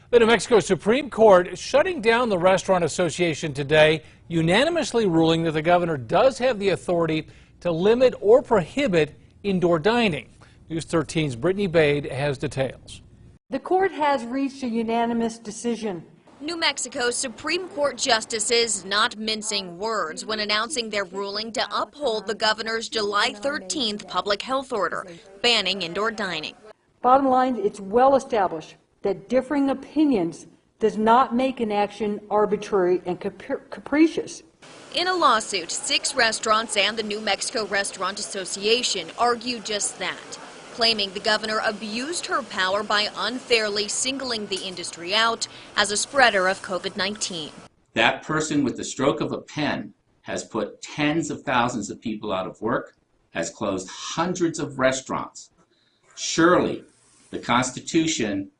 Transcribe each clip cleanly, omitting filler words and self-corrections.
The New Mexico Supreme Court shutting down the Restaurant Association today, unanimously ruling that the governor does have the authority to limit or prohibit indoor dining. News 13's Brittany Bade has details. The court has reached a unanimous decision. New Mexico Supreme Court justices not mincing words when announcing their ruling to uphold the governor's July 13th public health order banning indoor dining. Bottom line, it's well established that differing opinions does not make an action arbitrary and capricious. In a lawsuit, 6 restaurants and the New Mexico Restaurant Association argued just that, claiming the governor abused her power by unfairly singling the industry out as a spreader of COVID-19. That person with the stroke of a pen has put tens of thousands of people out of work, has closed hundreds of restaurants. Surely the Constitution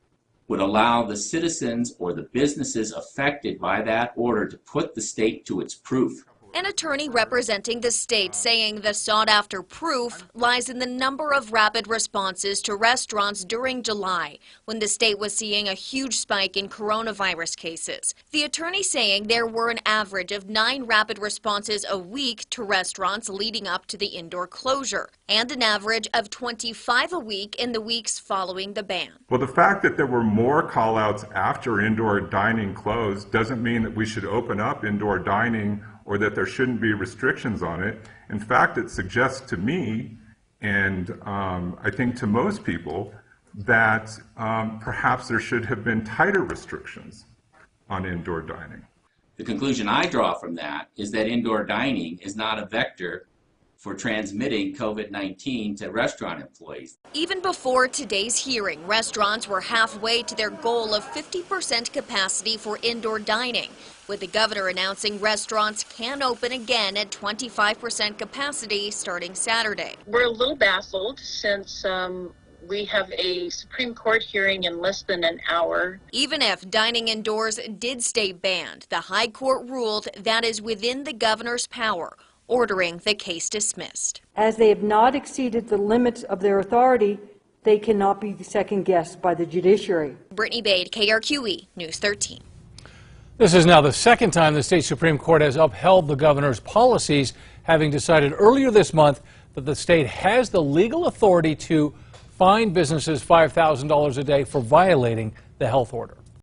would allow the citizens or the businesses affected by that order to put the state to its proof. An attorney representing the state saying the sought-after proof lies in the number of rapid responses to restaurants during July, when the state was seeing a huge spike in coronavirus cases. The attorney saying there were an average of 9 rapid responses a week to restaurants leading up to the indoor closure, and an average of 25 a week in the weeks following the ban. Well, the fact that there were more call-outs after indoor dining closed doesn't mean that we should open up indoor dining or that there shouldn't be restrictions on it. In fact, it suggests to me, and I think to most people, that perhaps there should have been tighter restrictions on indoor dining. The conclusion I draw from that is that indoor dining is not a vector for transmitting COVID-19 to restaurant employees. Even before today's hearing, restaurants were halfway to their goal of 50% capacity for indoor dining, with the governor announcing restaurants can open again at 25% capacity starting Saturday. We're a little baffled since we have a Supreme Court hearing in less than an hour. Even if dining indoors did stay banned, the High Court ruled that is within the governor's power, ordering the case dismissed. As they have not exceeded the limits of their authority, they cannot be second-guessed by the judiciary. Brittany Bade, KRQE, News 13. This is now the second time the state Supreme Court has upheld the governor's policies, having decided earlier this month that the state has the legal authority to fine businesses $5,000 a day for violating the health order.